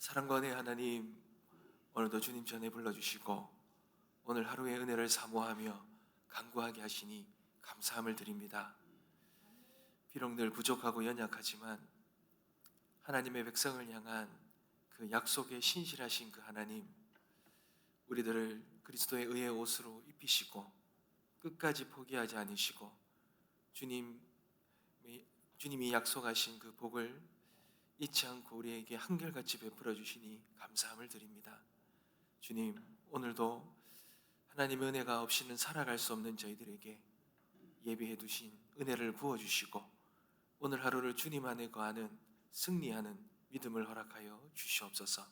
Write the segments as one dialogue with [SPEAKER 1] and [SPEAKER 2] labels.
[SPEAKER 1] 사랑과 은혜 하나님, 오늘도 주님 전에 불러주시고 오늘 하루의 은혜를 사모하며 간구하게 하시니 감사함을 드립니다. 비록 늘 부족하고 연약하지만 하나님의 백성을 향한 그 약속에 신실하신 그 하나님, 우리들을 그리스도의 의의 옷으로 입히시고 끝까지 포기하지 않으시고 주님이 약속하신 그 복을 잊지 않고 우리에게 한결같이 베풀어 주시니 감사함을 드립니다. 주님, 오늘도 하나님의 은혜가 없이는 살아갈 수 없는 저희들에게 예비해 두신 은혜를 부어주시고 오늘 하루를 주님 안에 거하는 승리하는 믿음을 허락하여 주시옵소서.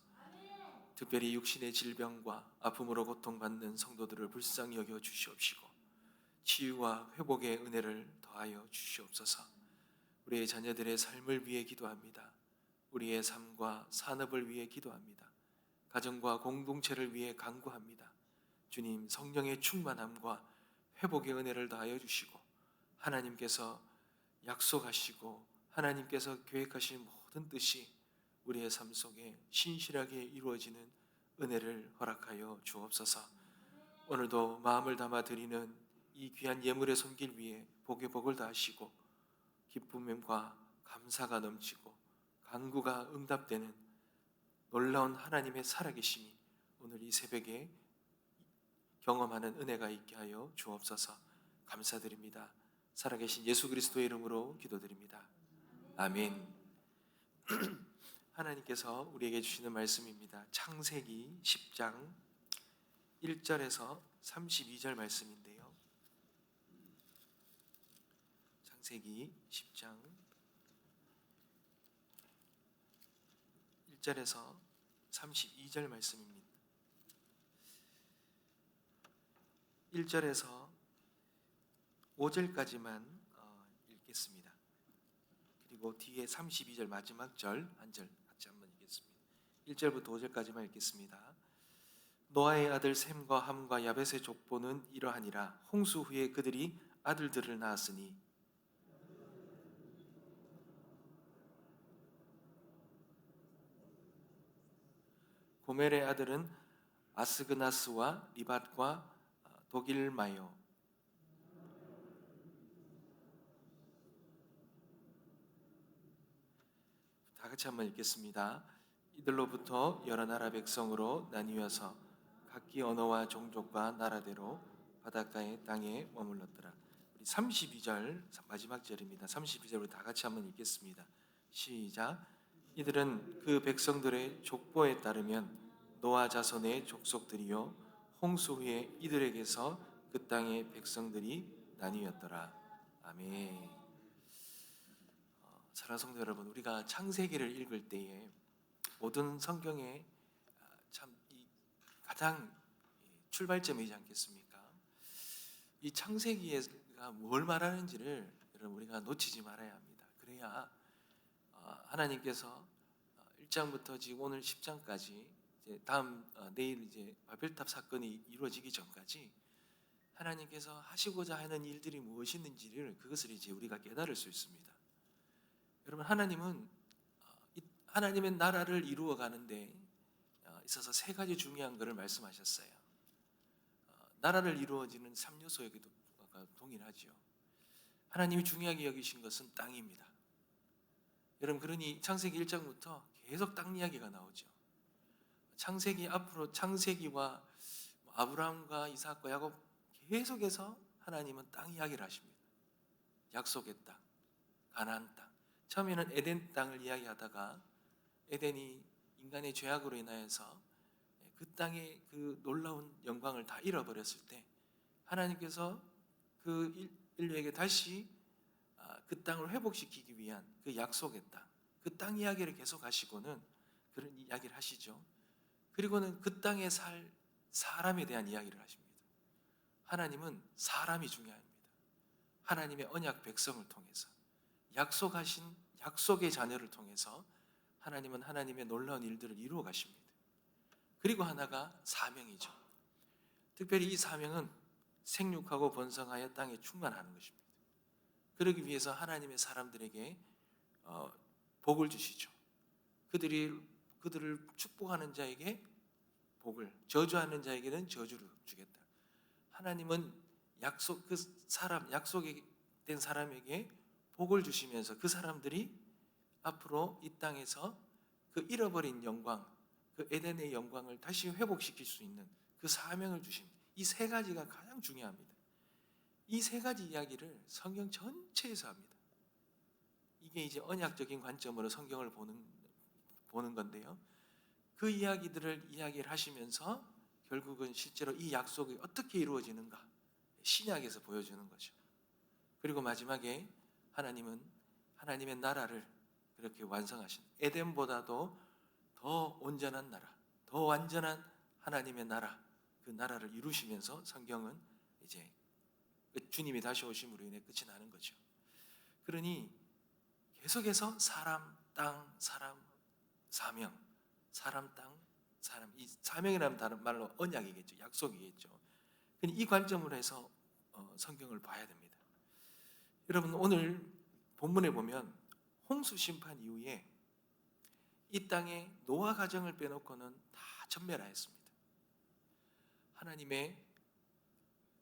[SPEAKER 1] 특별히 육신의 질병과 아픔으로 고통받는 성도들을 불쌍히 여겨 주시옵시고 치유와 회복의 은혜를 더하여 주시옵소서. 우리의 자녀들의 삶을 위해 기도합니다. 우리의 삶과 산업을 위해 기도합니다. 가정과 공동체를 위해 간구합니다. 주님, 성령의 충만함과 회복의 은혜를 더하여 주시고 하나님께서 약속하시고 하나님께서 계획하신 모든 뜻이 우리의 삶 속에 신실하게 이루어지는 은혜를 허락하여 주옵소서. 오늘도 마음을 담아 드리는 이 귀한 예물의 손길 위에 복의 복을 다하시고 기쁨과 감사가 넘치고 간구가 응답되는 놀라운 하나님의 살아계심이 오늘 이 새벽에 경험하는 은혜가 있게 하여 주옵소서. 감사드립니다. 살아계신 예수 그리스도의 이름으로 기도드립니다. 아멘. 하나님께서 우리에게 주시는 말씀입니다. 창세기 10장 1절에서 32절 말씀인데요. 창세기 10장 1절에서 32절 말씀입니다. 1절에서 5절까지만 읽겠습니다. 그리고 뒤에 32절 마지막 절 한 절 같이 한번 읽겠습니다. 1절부터 5절까지만 읽겠습니다. 노아의 아들 셈과 함과 야벳의 족보는 이러하니라. 홍수 후에 그들이 아들들을 낳았으니 고멜의 아들은 아스그나스와 리밧과 도길마요. 다 같이 한번 읽겠습니다. 이들로부터 여러 나라 백성으로 나뉘어서 각기 언어와 종족과 나라대로 바닷가의 땅에 머물렀더라. 우리 32절 마지막 절입니다. 32절을 다 같이 한번 읽겠습니다. 시작. 이들은 그 백성들의 족보에 따르면 노아 자손의 족속들이요 홍수 후에 이들에게서 그 땅의 백성들이 나뉘었더라. 아멘. 사랑하는 성도 여러분, 우리가 창세기를 읽을 때에 모든 성경의 참 가장 출발점이지 않겠습니까? 이 창세기가 뭘 말하는지를 여러분 우리가 놓치지 말아야 합니다. 그래야 하나님께서 1장부터 지금 오늘 10장까지 내일 이제 바벨탑 사건이 이루어지기 전까지 하나님께서 하시고자 하는 일들이 무엇이있는지를 그것을 이제 우리가 깨달을 수 있습니다. 여러분, 하나님은 하나님의 나라를 이루어가는데 있어서 세 가지 중요한 것을 말씀하셨어요. 나라를 이루어지는 3요소에도 동일하죠. 하나님이 중요하게 여기신 것은 땅입니다. 여러분, 그러니 창세기 1장부터 계속 땅 이야기가 나오죠. 창세기 앞으로 창세기와 아브라함과 이삭과 야곱 계속해서 하나님은 땅 이야기를 하십니다. 약속의 땅, 가나안 땅. 처음에는 에덴 땅을 이야기하다가 에덴이 인간의 죄악으로 인하여서 그 땅의 그 놀라운 영광을 다 잃어버렸을 때 하나님께서 그 인류에게 다시 그 땅을 회복시키기 위한 그 약속의 땅, 그 땅 이야기를 계속 하시고는 그런 이야기를 하시죠. 그리고는 그 땅에 살 사람에 대한 이야기를 하십니다. 하나님은 사람이 중요합니다. 하나님의 언약 백성을 통해서 약속하신 약속의 자녀를 통해서 하나님은 하나님의 놀라운 일들을 이루어 가십니다. 그리고 하나가 사명이죠. 특별히 이 사명은 생육하고 번성하여 땅에 충만하는 것입니다. 그러기 위해서 하나님의 사람들에게 복을 주시죠. 그 그들을 축복하는 자에게 복을, 저주하는 자에게는 저주를 주겠다. 하나님은 약속이 된 사람에게 복을 주시면서 그 사람들이 앞으로 이 땅에서 그 잃어버린 영광, 그 에덴의 영광을 다시 회복시킬 수 있는 그 사명을 주십니다. 이 세 가지가 가장 중요합니다. 이 세 가지 이야기를 성경 전체에서 합니다. 이게 이제 언약적인 관점으로 성경을 보는 건데요. 그 이야기를 하시면서 결국은 실제로 이 약속이 어떻게 이루어지는가 신약에서 보여주는 거죠. 그리고 마지막에 하나님은 하나님의 나라를 그렇게 완성하신 에덴보다도 더 온전한 나라, 더 완전한 하나님의 나라, 그 나라를 이루시면서 성경은 이제 주님이 다시 오심으로 인해 끝이 나는 거죠. 그러니 계속해서 사람, 땅, 사람, 사명, 사람, 땅, 사람. 이 사명이라는 다른 말로 언약이겠죠, 약속이겠죠. 이 관점으로 해서 성경을 봐야 됩니다. 여러분, 오늘 본문에 보면 홍수 심판 이후에 이 땅에 노아 가정을 빼놓고는 다 전멸하였습니다. 하나님의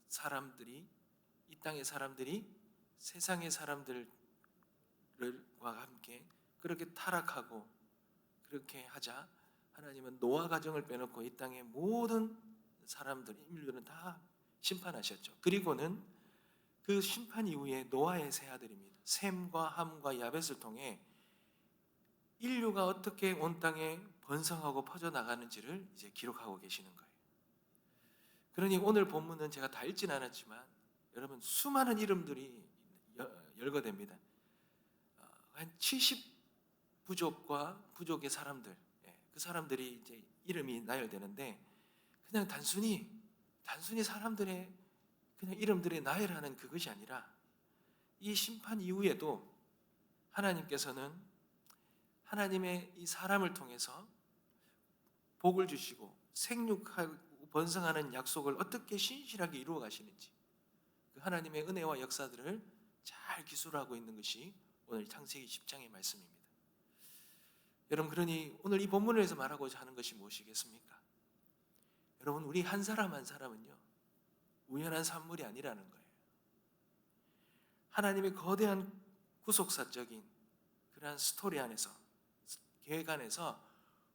[SPEAKER 1] 사람들이, 이 땅의 사람들이 세상의 사람들과 함께 그렇게 타락하고 그렇게 하자 하나님은 노아 가정을 빼놓고 이 땅의 모든 사람들, 인류는 다 심판하셨죠. 그리고는 그 심판 이후에 노아의 세 아들입니다. 셈과 함과 야벳을 통해 인류가 어떻게 온 땅에 번성하고 퍼져나가는지를 이제 기록하고 계시는 거예요. 그러니 오늘 본문은 제가 다 읽진 않았지만 여러분 수많은 이름들이 열거됩니다. 한 70부족과 부족의 사람들, 그 사람들이 이제 이름이 나열되는데 그냥 단순히 사람들의 그냥 이름들이 나열하는 그것이 아니라 이 심판 이후에도 하나님께서는 하나님의 이 사람을 통해서 복을 주시고 생육하고 번성하는 약속을 어떻게 신실하게 이루어 가시는지 그 하나님의 은혜와 역사들을 잘 기술하고 있는 것이 오늘 창세기 10장의 말씀입니다. 여러분, 그러니 오늘 이 본문에서 말하고자 하는 것이 무엇이겠습니까? 여러분, 우리 한 사람 한 사람은요 우연한 산물이 아니라는 거예요. 하나님의 거대한 구속사적인 그러한 스토리 안에서, 계획 안에서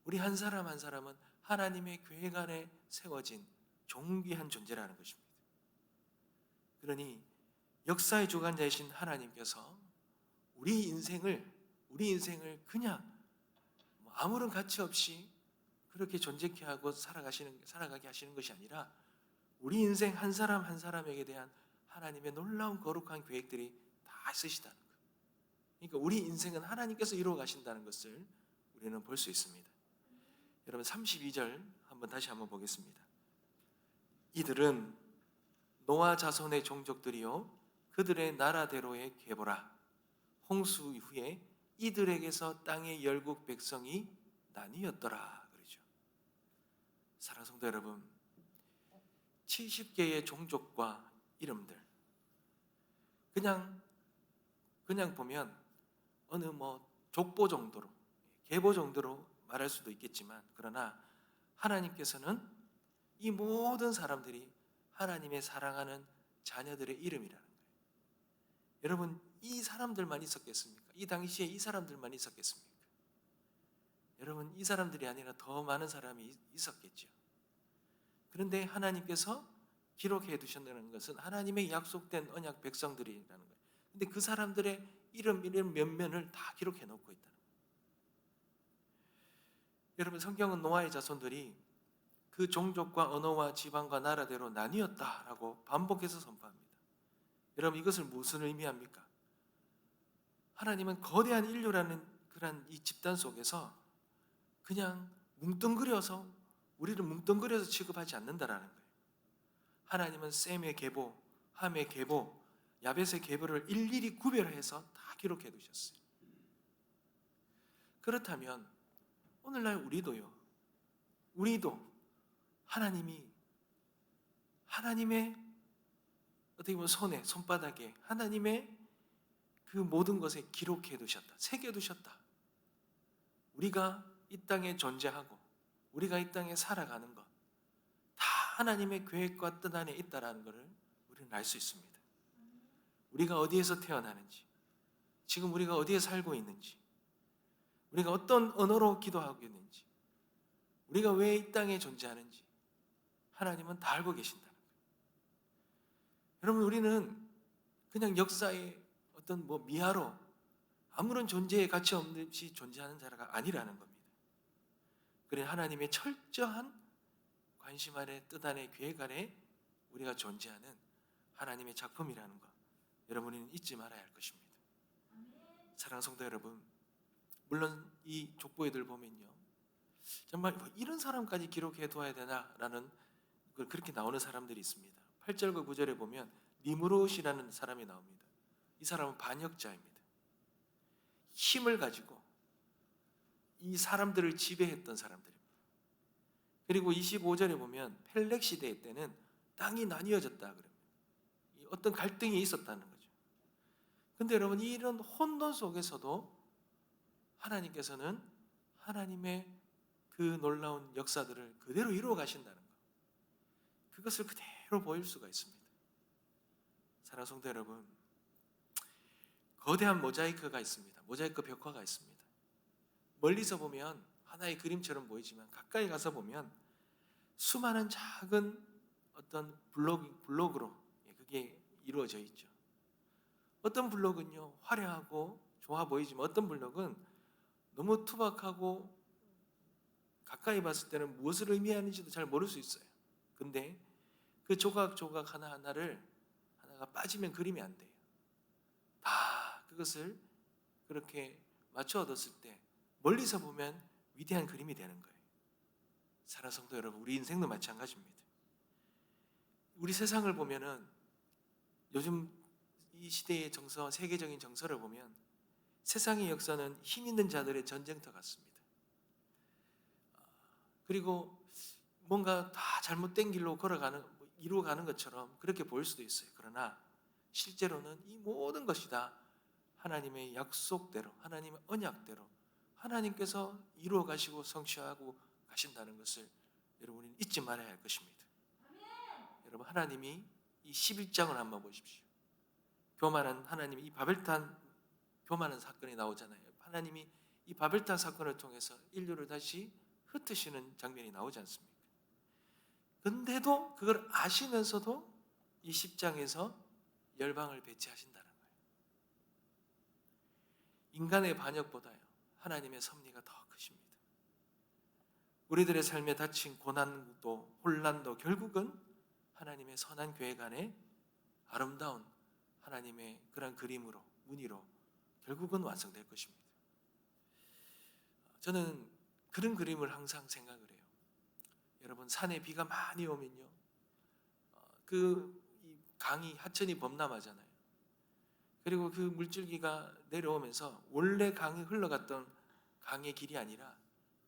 [SPEAKER 1] 우리 한 사람 한 사람은 하나님의 계획 안에 세워진 존귀한 존재라는 것입니다. 그러니 역사의 주관자이신 하나님께서 우리 인생을 그냥 아무런 가치 없이 그렇게 존재케 하고 살아가게 하시는 것이 아니라 우리 인생 한 사람 한 사람에게 대한 하나님의 놀라운 거룩한 계획들이 다 있으시다는 거예요. 그러니까 우리 인생은 하나님께서 이루어 가신다는 것을 우리는 볼 수 있습니다. 여러분 32절 다시 한번 보겠습니다. 이들은 노아 자손의 종족들이요 그들의 나라대로의 계보라. 홍수 이후에 이들에게서 땅의 열국 백성이 나뉘었더라 그러죠. 사랑하는 성도 여러분, 70개의 종족과 이름들 그냥 보면 어느 족보 정도로, 계보 정도로 말할 수도 있겠지만 그러나 하나님께서는 이 모든 사람들이 하나님의 사랑하는 자녀들의 이름이라는 거예요. 여러분, 이 사람들만 있었겠습니까? 이 당시에 이 사람들만 있었겠습니까? 여러분, 이 사람들이 아니라 더 많은 사람이 있었겠죠. 그런데 하나님께서 기록해 두셨다는 것은 하나님의 약속된 언약 백성들이라는 거예요. 근데 그 사람들의 이름 면면을 다 기록해 놓고 있다는 거예요. 여러분, 성경은 노아의 자손들이 그 종족과 언어와 지방과 나라대로 나뉘었다라고 반복해서 선포합니다. 여러분, 이것을 무슨 의미합니까? 하나님은 거대한 인류라는 그런 이 집단 속에서 그냥 우리를 뭉뚱그려서 취급하지 않는다라는 거예요. 하나님은 셈의 계보, 함의 계보, 야벳의 계보를 일일이 구별해서 다 기록해 두셨어요. 그렇다면 오늘날 우리도 하나님의 어떻게 보면 손바닥에 하나님의 그 모든 것에 기록해 두셨다, 새겨 두셨다. 우리가 이 땅에 존재하고 우리가 이 땅에 살아가는 것 다 하나님의 계획과 뜻 안에 있다라는 것을 우리는 알 수 있습니다. 우리가 어디에서 태어나는지, 지금 우리가 어디에 살고 있는지, 우리가 어떤 언어로 기도하고 있는지, 우리가 왜 이 땅에 존재하는지 하나님은 다 알고 계신다는 거예요. 여러분, 우리는 그냥 역사의 어떤 미아로 아무런 존재의 가치 없이 존재하는 자가 아니라는 겁니다. 그래, 하나님의 철저한 관심 아래, 뜻 안에, 계획 아래 우리가 존재하는 하나님의 작품이라는 것, 여러분은 잊지 말아야 할 것입니다. 사랑하는 성도 여러분, 물론 이 족보에들 보면요, 정말 이런 사람까지 기록해 둬야 되나라는 그렇게 나오는 사람들이 있습니다. 8절과 9절에 보면 니므롯이라는 사람이 나옵니다. 이 사람은 반역자입니다. 힘을 가지고 이 사람들을 지배했던 사람들입니다. 그리고 25절에 보면 펠렉 시대 때는 땅이 나뉘어졌다 그럽니다. 어떤 갈등이 있었다는 거죠. 근데 여러분, 이런 혼돈 속에서도 하나님께서는 하나님의 그 놀라운 역사들을 그대로 이루어 가신다는 것, 그것을 그대로 보일 수가 있습니다. 사랑하는 성도 여러분, 거대한 모자이크가 있습니다. 모자이크 벽화가 있습니다. 멀리서 보면 하나의 그림처럼 보이지만 가까이 가서 보면 수많은 작은 어떤 블록으로 그게 이루어져 있죠. 어떤 블록은요 화려하고 좋아 보이지만 어떤 블록은 너무 투박하고 가까이 봤을 때는 무엇을 의미하는지도 잘 모를 수 있어요. 근데 그 조각조각 하나가 빠지면 그림이 안 돼요. 다 그것을 그렇게 맞춰 얻었을 때 멀리서 보면 위대한 그림이 되는 거예요. 사랑하는 성도 여러분, 우리 인생도 마찬가지입니다. 우리 세상을 보면은 요즘 이 시대의 정서, 세계적인 정서를 보면 세상의 역사는 힘 있는 자들의 전쟁터 같습니다. 그리고 뭔가 다 잘못된 길로 이루어가는 것처럼 그렇게 보일 수도 있어요. 그러나 실제로는 이 모든 것이 다 하나님의 약속대로, 하나님의 언약대로 하나님께서 이루어 가시고 성취하고 가신다는 것을 여러분이 잊지 말아야 할 것입니다. 여러분, 하나님이 이 11장을 한번 보십시오. 교만한 하나님이 이 바벨탑 교만한 사건이 나오잖아요. 하나님이 이 바벨탑 사건을 통해서 인류를 다시 흩으시는 장면이 나오지 않습니까? 근데도 그걸 아시면서도 이 10장에서 열방을 배치하신다는 거예요. 인간의 반역보다요 하나님의 섭리가 더 크십니다. 우리들의 삶에 닥친 고난도 혼란도 결국은 하나님의 선한 계획 안에 아름다운 하나님의 그런 그림으로, 무늬로 결국은 완성될 것입니다. 저는 그런 그림을 항상 생각을 해요. 여러분, 산에 비가 많이 오면요 이 강이 하천이 범람하잖아요. 그리고 그 물줄기가 내려오면서 원래 강이 흘러갔던 강의 길이 아니라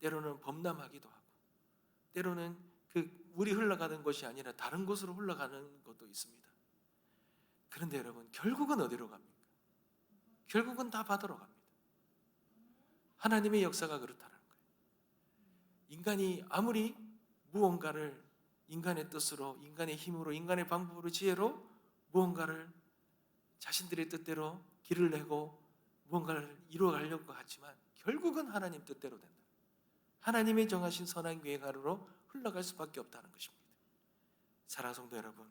[SPEAKER 1] 때로는 범람하기도 하고, 때로는 그 물이 흘러가는 곳이 아니라 다른 곳으로 흘러가는 것도 있습니다. 그런데 여러분, 결국은 어디로 갑니까? 결국은 다 바다로 갑니다. 하나님의 역사가 그렇다는 거예요. 인간이 아무리 무언가를 인간의 뜻으로, 인간의 힘으로, 인간의 방법으로, 지혜로 무언가를 자신들의 뜻대로 길을 내고 무언가를 이루어가려고 하지만 결국은 하나님 뜻대로 된다. 하나님의 정하신 선한 계획 아래로 흘러갈 수밖에 없다는 것입니다. 사랑하는 성도 여러분,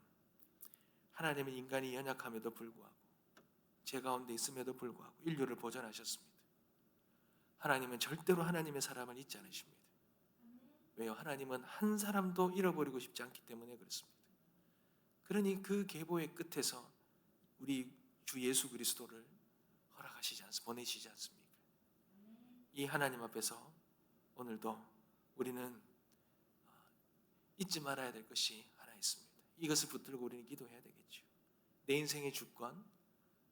[SPEAKER 1] 하나님은 인간이 연약함에도 불구하고 죄 가운데 있음에도 불구하고 인류를 보존하셨습니다. 하나님은 절대로 하나님의 사람을 잊지 않으십니다. 왜요? 하나님은 한 사람도 잃어버리고 싶지 않기 때문에 그렇습니다. 그러니 그 계보의 끝에서 우리 주 예수 그리스도를 보내시지 않습니까? 이 하나님 앞에서 오늘도 우리는 잊지 말아야 될 것이 하나 있습니다. 이것을 붙들고 우리는 기도해야 되겠죠. 내 인생의 주권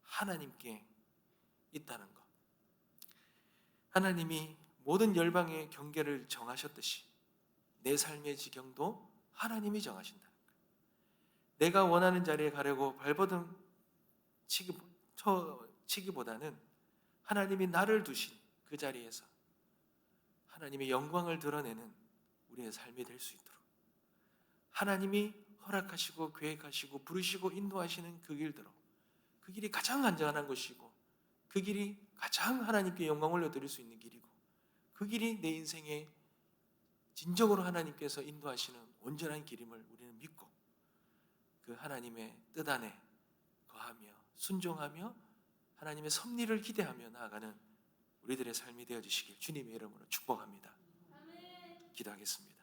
[SPEAKER 1] 하나님께 있다는 것. 하나님이 모든 열방의 경계를 정하셨듯이 내 삶의 지경도 하나님이 정하신다는 것. 내가 원하는 자리에 가려고 발버둥 치기보다는 하나님이 나를 두신 그 자리에서 하나님의 영광을 드러내는 우리의 삶이 될 수 있도록 하나님이 허락하시고 계획하시고 부르시고 인도하시는 그 길대로, 그 길이 가장 안전한 것이고 그 길이 가장 하나님께 영광 올려드릴 수 있는 길이고 그 길이 내 인생에 진정으로 하나님께서 인도하시는 온전한 길임을 우리는 믿고 그 하나님의 뜻 안에 거하며 순종하며 하나님의 섭리를 기대하며 나아가는 우리들의 삶이 되어주시길 주님의 이름으로 축복합니다. 기도하겠습니다.